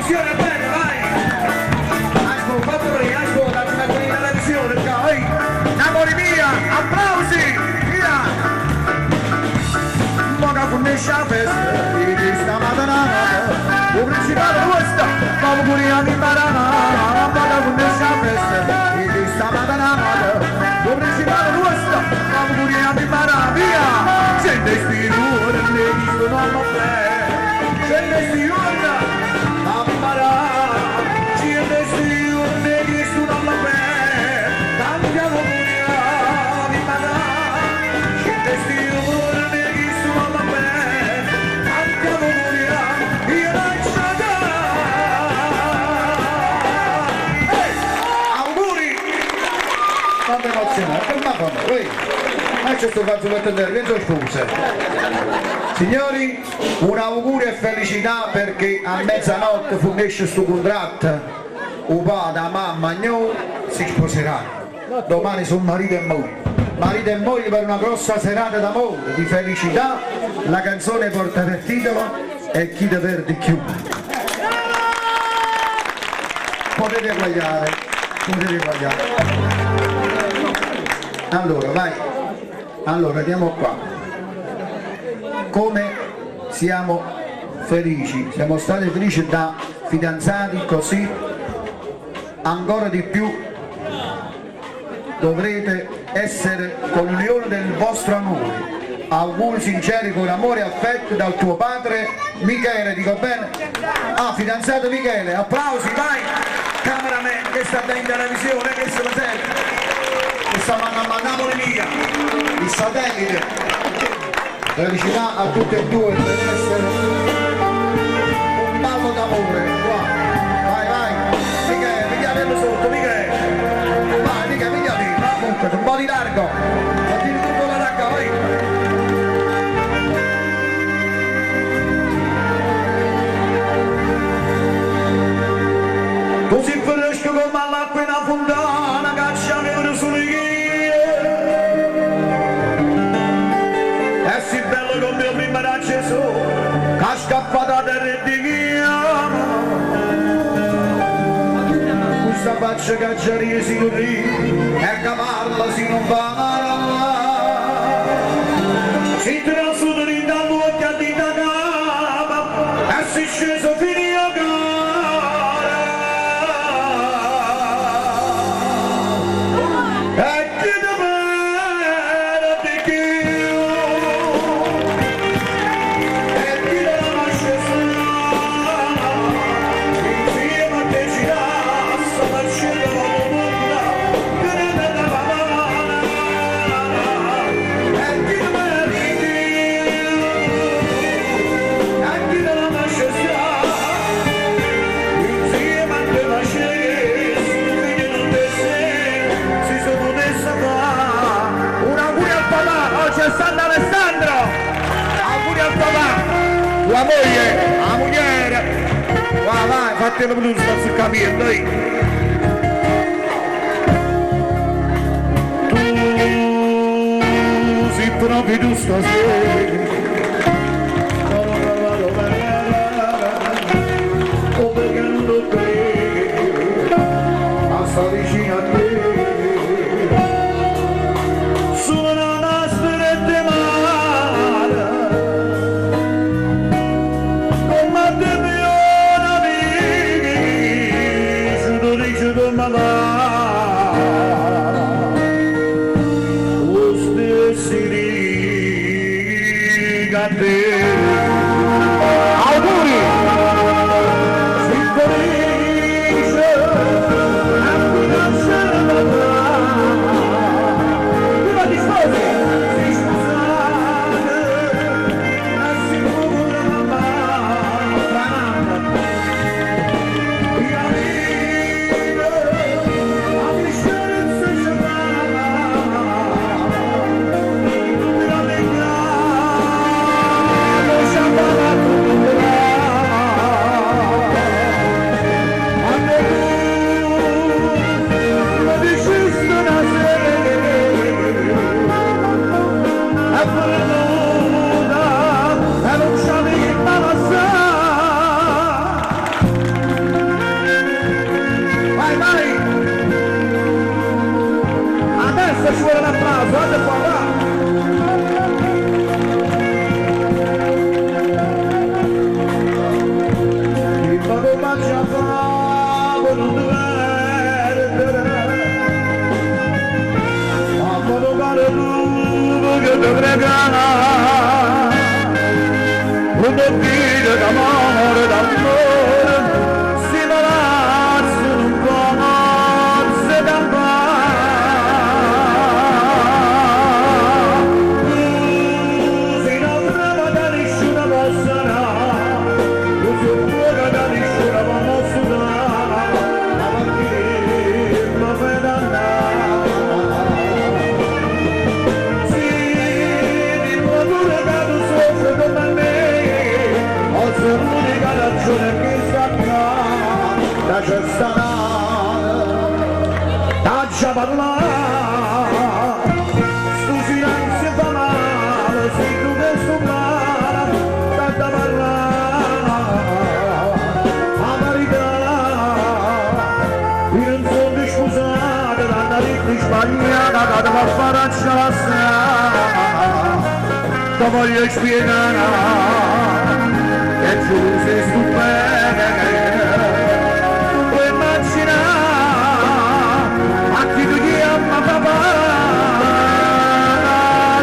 televisione, bene, vai! Asco, fatelo, Asco, dacci una con in televisione, vai! Amore mia, applausi! Via! Moga funnisce la festa, di sta matanata, il principale questo, come curia di banana, moga funnisce la festa, di sta matanata, il principale questo, come curia di banana, via! Sente ispirare, ne visto non lo fai, sente ispirare, ammara, sente ispirare, ne visto non lo fai, tanto curia di banana, sente ispirare, ne visto non lo fai, tanto curia di banana. Auguri! Quanto emozionante, ma come? C'è sto fazzoletto nervoso, scusa. Signori, un augurio e felicità perché a mezzanotte finisce sto contratto. Un padre, la mamma, gnò, si sposeranno. Domani sono marito e moglie. Marito e moglie per una grossa serata d'amore, di felicità. La canzone porta per titolo E chi te perdi più. Potete sbagliare, potete sbagliare. Allora, vai. Allora, andiamo qua. Come siamo felici, siamo stati felici da fidanzati, così ancora di più dovrete essere con l'unione del vostro amore. Auguri sinceri con amore e affetto dal tuo padre Michele, dico bene? Ah, fidanzato Michele, applausi, vai! Cameraman che sta in televisione, che se lo sente? Che sta mandando Napoli mia, il satellite. Felicità a tutte e due per essere un ballo d'amore. Vai, vai, Michele, pigliatelo sotto, Michele. Vai, Michele, pigliatelo, va, un po' di largo. Fatti tutto la racca, vai. Così fresco come l'acqua in una fontana, cacciami per solo io. E si bello come il primo era acceso, che ha scappato da reddichiamo. Questa faccia cacciaria si ri, e cavarla si non va a si tira su dall'occhio di da capa, e si sceso finì a la moglie, la mogliere, vai, vai, fatelo blu, sto capendo, dai. Tu sei proprio tu stasera, oh perché non lo credi, ma sta vicino a te. Auguri! già fa non perdere amore caro tu che ti pregano un pochino d'amore si palazzo un po' se da si innamorava da nessuna mossa non si fuoca da nessuna mossa la partita fede andare si dimora che tu soffri come me oggi l'unica ragione che sta da questa taccia parlare stu silenzio fa male se tu che sto male tanta parlare la verità io non sono scusate da andare sbagliata da devo fare a ti voglio spiegare che tu sei stupenda puoi immaginare a chi tu chiama papà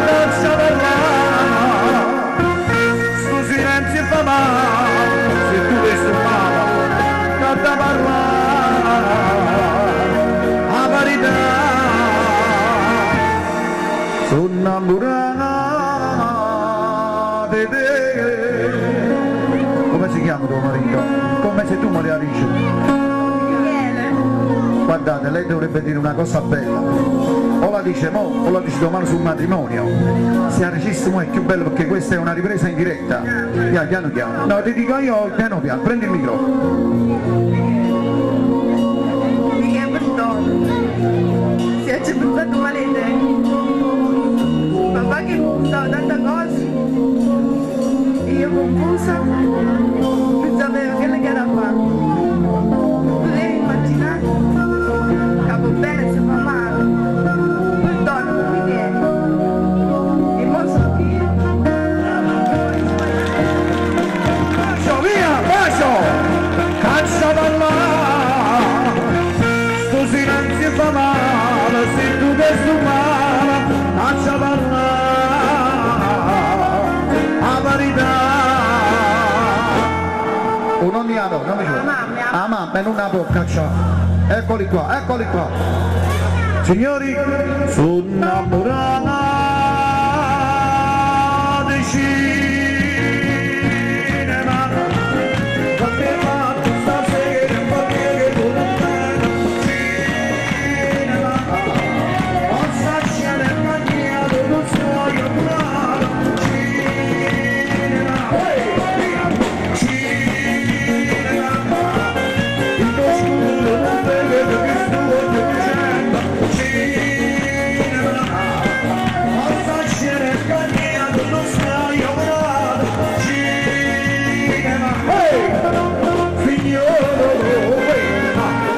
lascia parlare sto silenzio fa male se tu sei stupenda non da parlare la verità sono innamorata di te. Come si chiama tuo marito? Come se tu Maria Ricci? Guardate, lei dovrebbe dire una cosa bella. O la dice mo, o la dice domani sul matrimonio. Se registriamo è più bello perché questa è una ripresa in diretta. Piano piano. No, ti dico io piano piano, prendi il microfono. Mica perdono. Si è pensato male te. Papà che stava tanta cosa. Io confusa, non sapevo che le era fatto. Potevi immaginare? Capo bene se fa male. Perdono non mi viene. E mo so io. Bacio, via, bacio! Caccia parlare! Sto silenzio fa male, se tu che sto male, caccia parlare! La verità! Oh, non mi apro, non mi giuro. Ah, mamma, non la può cacciare. Eccoli qua, eccoli qua. Signori, sono innamorata di cinema. Perché fatto stasera, perché che tu non vedo cinema. Posso scendere in maniera, non so io bravo. Cinema, cinema. Il tuo scudo non vede che sto dicendo. Cinema. Posso scendere in maniera, non so io bravo. Cinema. Figliolo,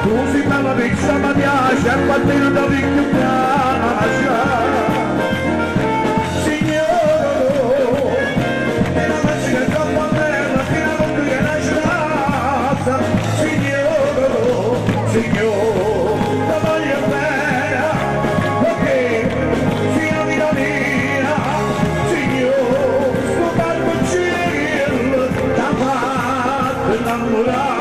tu si parla pizza ma piace, a partire da picchio piace. Signoro, è la macchina troppo bella, fino a quando che nasce l'alza. Signoro, la voglio bene, perché sia vita mia. Signoro, sto barboncino, t'ha fatto innamorare.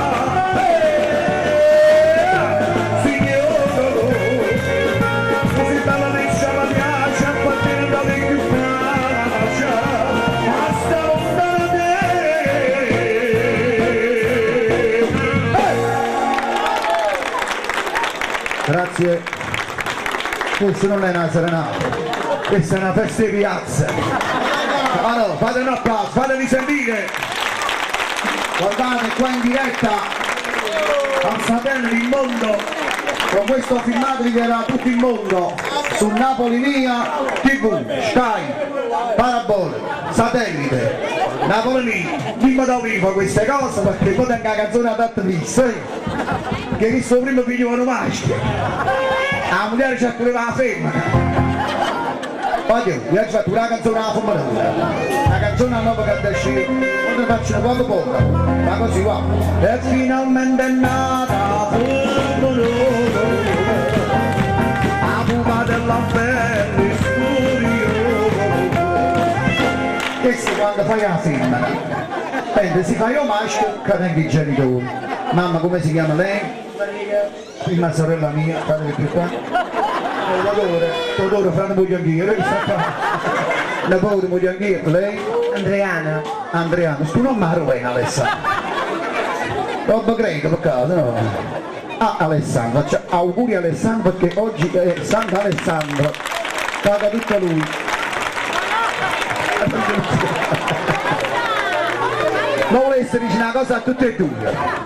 Grazie. Questa non è una serenata, questa è una festa di piazza. Allora, fate un applauso, fatevi sentire. Guardate qua in diretta al satellite Il Mondo, con questo filmato che era tutto il mondo, su Napoli Mia, TV, Sky, Parabole, Satellite, Napoli Mia. Dimmi da vivo queste cose perché poi tengo la canzone ad attrice. Che questo primo figlio era maschio, la moglie ci accredeva la femmina. Voglio, io ho fatto una canzone alla fumatura, una canzone nuova che esce, quando faccio poco poco, ma così va. E finalmente è nata la fuma della bella questo quando fai la femmina, si fa io maschio che tengo i genitori. Mamma come si chiama lei? Prima sorella mia, padre più qua. Todoro, frate moglie anch'io, lei sta qua. La povera moglie anch'io, lei? Andreana. Andreana, tu non mi rovena Alessandro. Roba greca per caso, no? Ah, Alessandro, auguri Alessandro perché oggi è Santo Alessandro. Paga tutto lui. Non volessi dire una cosa a tutte e due.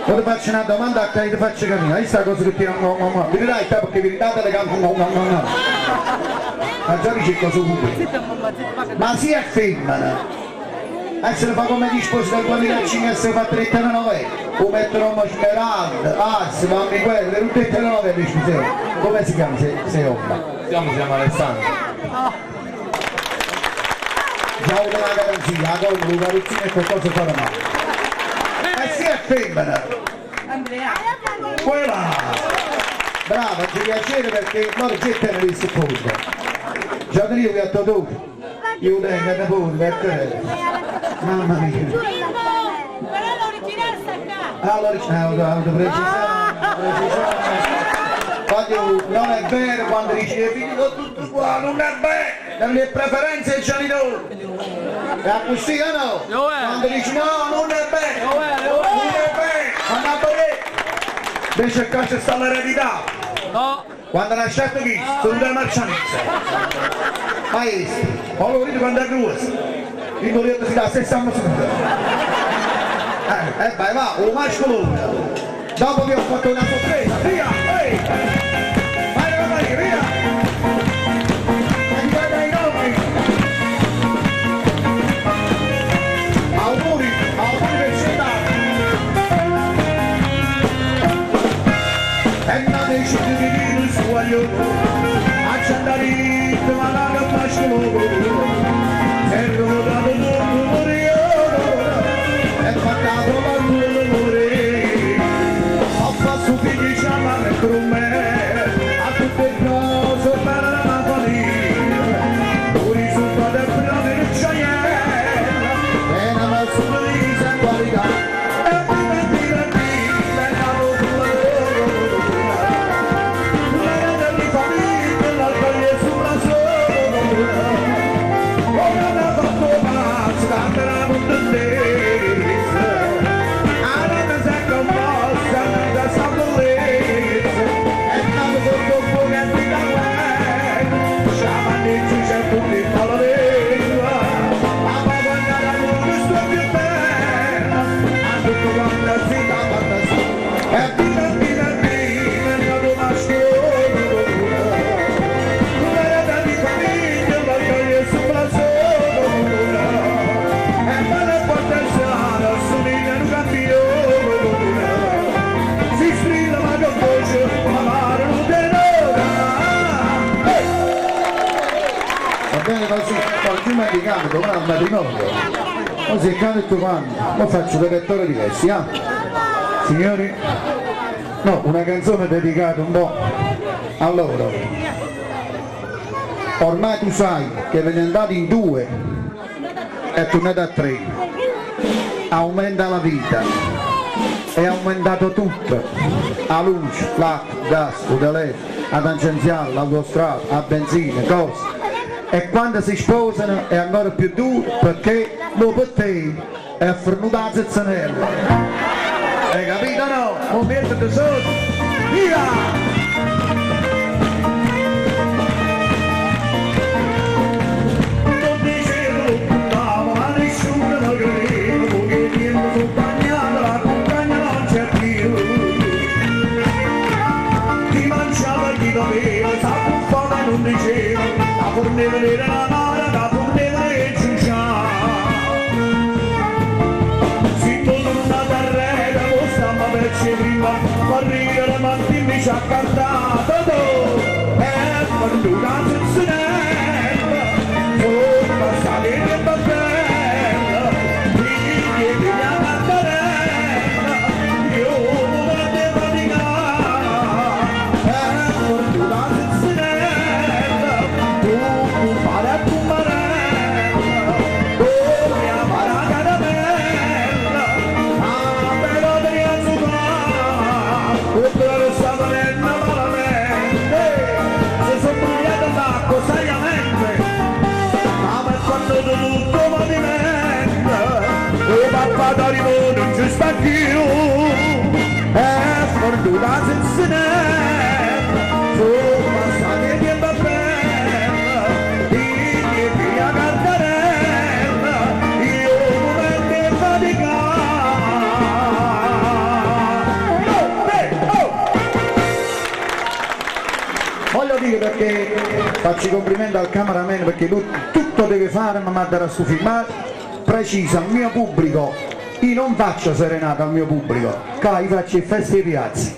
Quando faccio una domanda a te ti faccio capire, questa cosa che ti no. Vi dai perché vi date le gambe no. Ma già ricerco subito. Ma sia femmina. Se ne fa come disposto dal 2005 e si fa 3 telenovelle. O mettono una smeralda, si fanno i quelle, tutte le telenovelle, scusa. Come si chiama se opera? Siamo Alessandro. Già una garanzia, la donna, un carrozzino e qualcosa farà male. Si è femmina. Andrea. Quella. Brava, ci piacere perché noi c'è te ne visto posto. Già io vi ho detto io tengo da posto per te. Mamma mia. Però l'originale sta qua. Allora, precisare. Quando non è vero quando dice finito tutto qua, non è vero. Le mie preferenze c'è di noi. È così o no? Quando dici no, non è vero. Non è vero. Quando invece a casa sta l'eredità. No. Quando ha lasciato chi? Sono delle marcianezze. Maestro, ho capito quando è gruoso. Il volete si dà la stessa misura. Vai, va, un mascolo. Dopo vi ho fatto una sorpresa, via, ehi! Vai, via! E guarda i nomi! Auguri per Cetano! E non decidi di dire il suo aiuto, accendere ma la mascolo. Servono da tutto e fatta trovare il l'amore. Su figli chiamare con me a tutte le cose per la famiglia un risultato del piano di Cheyenne e una massima di qualità e mi cavo sulla una di famiglia l'altra è sulla sola ora mi ha fatto mazzo canterà con te come al matrimonio, così cade tutto quanto, lo faccio dei lettori diversi, signori? No, una canzone dedicata un po' a loro. Ormai tu sai che ve ne andate in 2 e tornate a 3. Aumenta la vita, è aumentato tutto, la luce, l'acqua, il gas, il telefono, la tangenziale, l'autostrada, la benzina, cose. E quando si sposano è ancora più duro perché lo per te è fornuta la zezzanella. Hai capito o no? Non mettete sotto! Via! Fornevole la mara da fornevole ciuccia si torna da re da vostra ma per prima arriva la mattina mi ci ha cantato sfortuna senza forma salire va bella, figli di mia Mattarella, io non devo negare, fortuna senza tu fare a Pumarella, come amare a caramella, però mi azzuca, oltre lo savarella malamente, se sono brillata d'acqua seriamente, ma per quando tutto movimento, o papà da rimone non ci sta più, fortuna senza niente, forma sa che ti va bene, digli che a Cartarella, io come te voglio dire perché faccio i complimenti al cameraman perché lui tutto deve fare ma manderà su filmato preciso al mio pubblico. Io non faccio serenata al mio pubblico, io faccio i feste di piazza.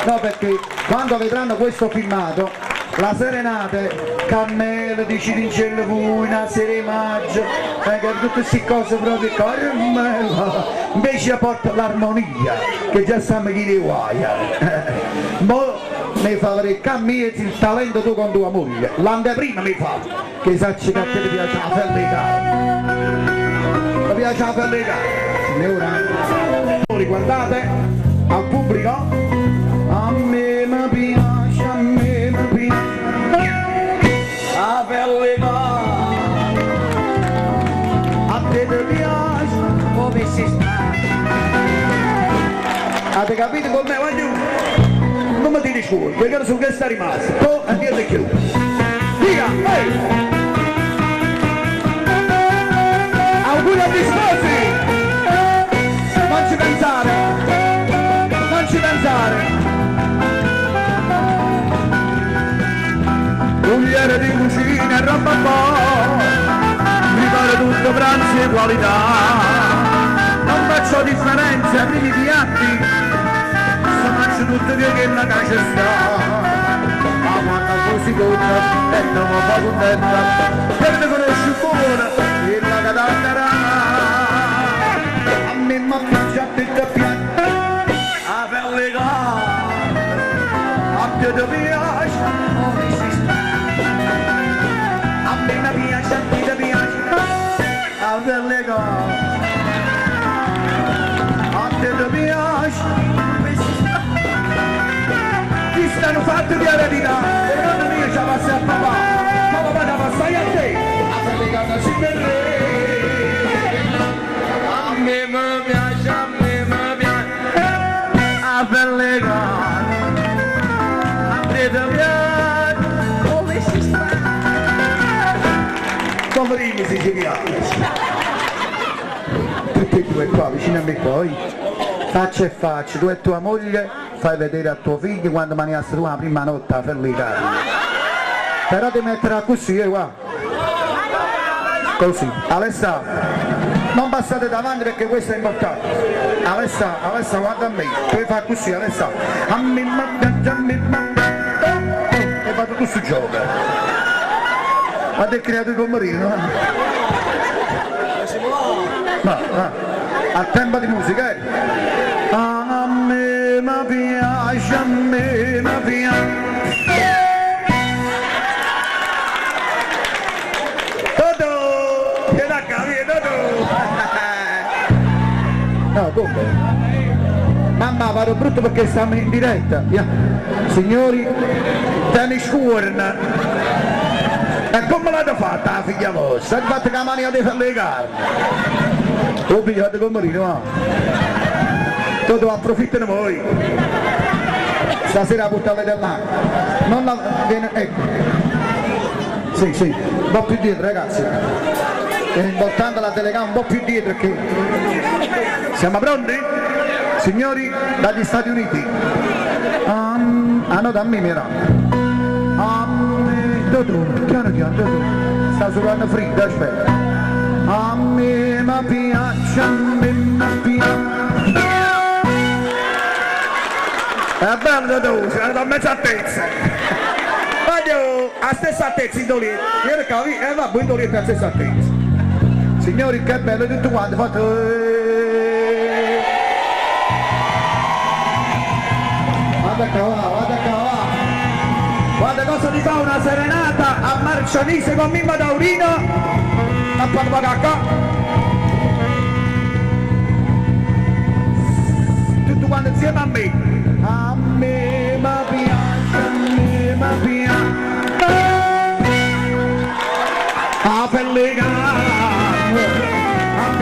No, perché quando vedranno questo filmato la serenata cannelle di Cirincello Pugna, sere maggio, tutte queste cose proprio caramella, invece porta l'armonia che già stiamo chi le guaia. Mi fa vedere cammino il talento tu con tua moglie, l'anteprima mi fa che sa che ti piace la pellicata, mi piace la pellicata, signora, guardate al pubblico, a me mi piace, a me mi piace la pellicata, a te ti piace come si sta, avete capito con me voglio? Non mi tiri scuola, perché su che sta rimasto, tu andiamo e chiudo. Dica, ehi! Auguri a disposi! Non ci pensare! Non ci pensare! Cugliere di cucina e roba buona, mi pare tutto pranzo e qualità. Non faccio differenza ai primi piatti, mangio tutto che la casa sta, ma quando così conta e non mi fa contenta, per me conosci buona e la catanterà, a me mi piace a te piace, a pelle cara, a te ti piace, come si sta, a me mi piace, a te ti piace, a pelle cara, a te ti piace, stanno fatto di eredità e non mia ci passa a papà ma papà la passai a te a predicata si per re a me mi piace a predicata a te ti piace come si sta come rimi siciliani tutti e due qua vicino a me poi faccia e faccia tu e tua moglie fai vedere a tuo figlio quando maniasse tu la prima notte a ferlicare. Però ti metterà così, qua. Così. Alessandro, non passate davanti perché questo è importante. Alessandro, guarda a me, tu fai così, Alessandro. A me e vado tu su gioco. Guarda il creato con marino, va. Al tempo di musica, a me mi piace, a me mi piace. Toto, che da capire, Toto. No, come? Mamma, vado brutto perché stiamo in diretta. Signori, tieni scuorna. E come l'avete fatta la figlia vostra? Avete fatto che la mania di fare le carne? Oh, pigliate con marino, va. Toto, approfittano voi. Stasera portate là. Non la... viene... ecco. Sì, un po' più dietro, ragazzi. Importante la telecamera un po' più dietro che... Siamo pronti? Signori, dagli Stati Uniti. Ah no, da me mi era. Toto, piano, Toto. Sta suonando freddo, aspetta. A me mi piace, a me mi piace. È bello tu, sei andato a mezza altezza. a stessa altezza in dolente, ieri cavi e va in dolente a stessa altezza. Signori, che bello tutto quanto, fate... Guarda qua. Guarda cosa ti fa una serenata a Marcianise con Mimma Taurino, a Papagacca. Tutto quanto insieme a me. A me ma piace, a me ma piace. A pellegare, a me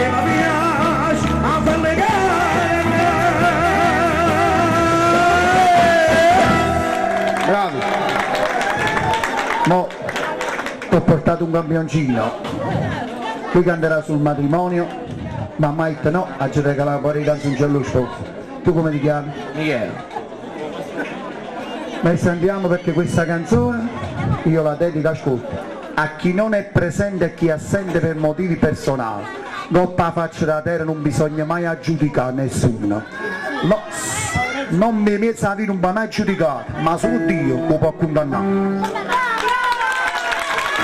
ma piace, a pellegare. Bravi. Mo ho portato un campioncino, lui canterà sul matrimonio, ma mai no, ha già regalato pure i canzoncello stoffa. Tu come ti chiami? Michele. Ma sentiamo perché questa canzone io la dedico, ascolta, a chi non è presente e chi è assente per motivi personali. Goppa faccia da terra non bisogna mai aggiudicare nessuno. No, non mi mezza la vita non va mai giudicare, ma solo Dio lo può condannare.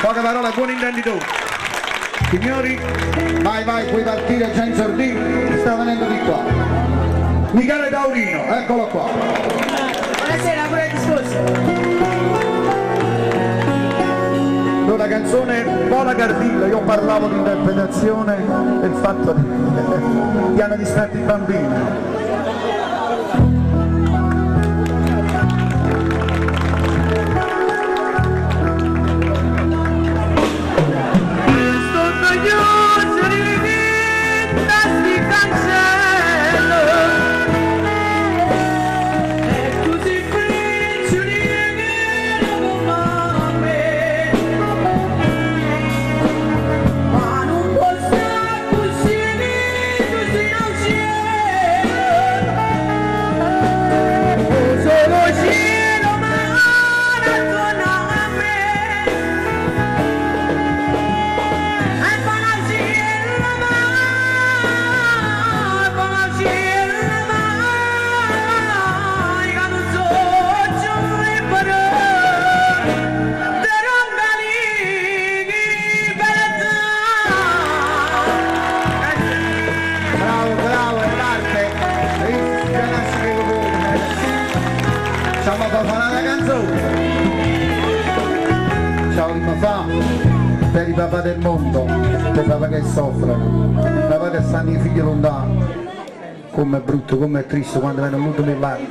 Poche parole, buon intenditore. Signori, vai, puoi partire già in sordino, sta venendo di qua. Michele Taurino, eccolo qua. Buonasera, pure discorso. La canzone Vola Cardilla, io parlavo di interpretazione e il fatto che hanno distratto i bambini. Per i papà del mondo, per i papà che soffrono, i papà che stanno i figli lontani, come è brutto, come è triste quando viene l'ultimo dell'anno.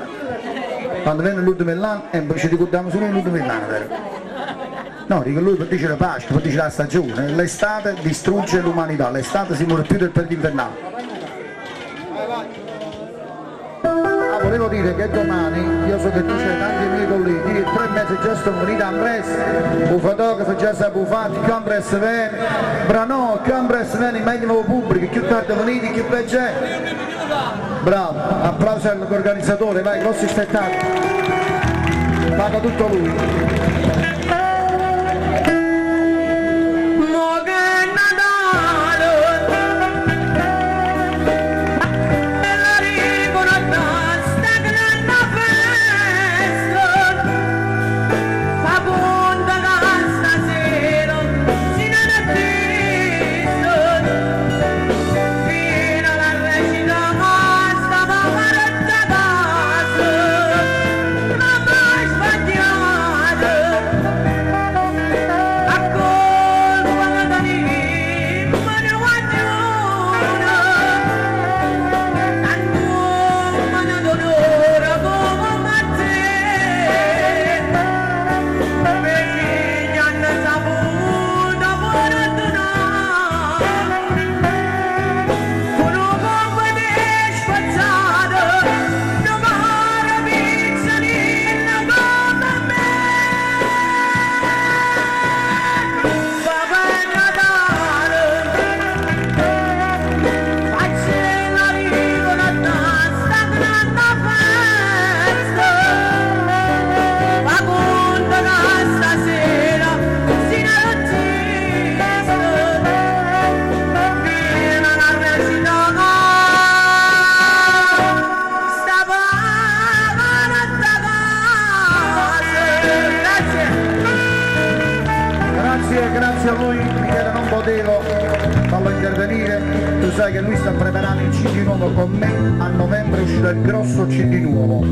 Quando viene l'ultimo dell'anno e ci ricordiamo solo l'ultimo dell'anno, vero? No, dico lui per dire la pace, per dire la stagione, l'estate distrugge l'umanità, l'estate si muore più del periodo invernale. Volevo dire che domani, io so che tu c'hai tanti miei colleghi, che 3 mesi già sono venuti a Brest, un fotografo già si è buffato, che Brest viene, brano, che Brest viene in meglio pubblico, più tardi veniti, più peggio è. Bravo, applauso all'organizzatore, vai, grossi spettacoli, paga tutto lui. sai che lui sta preparando il CD nuovo con me, a novembre uscirà il grosso CD nuovo,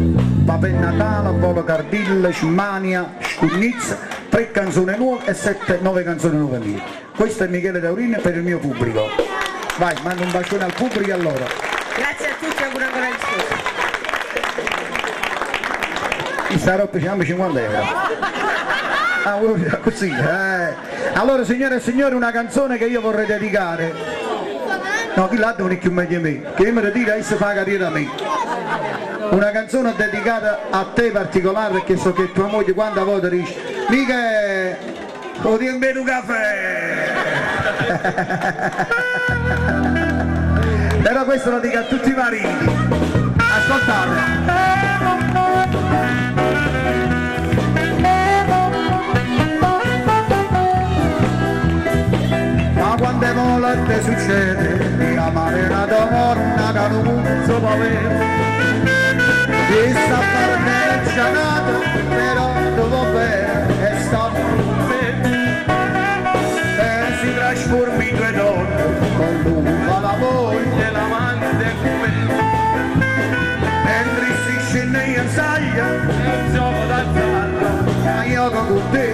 Papè Natale, Volo Cardille, Cimania, Scugnizza, 3 canzoni nuove e 9 canzoni nuove mie. Questo è Michele Taurin per il mio pubblico. Vai, mando un bacione al pubblico allora. Grazie a tutti, auguro ancora il suo. Mi sta roba 50 euro. Ah, così, Allora, signore e signori, una canzone che io vorrei dedicare. No, chi là devono più meglio di me, che io mi ritiro e si fa carriera da me. Una canzone dedicata a te particolare, perché so che tua moglie quando volta dice mica lo riempie un caffè. Però questo lo dico a tutti i mariti. Ascoltate. Quante volte succede di amare una donna che non so avere, che sta parteggiando però dopo bene e sta bene e si trasforma in 2 donne con lui fa la moglie l'amante come mentre si scende in saglia è un gioco d'azzardo ma io con te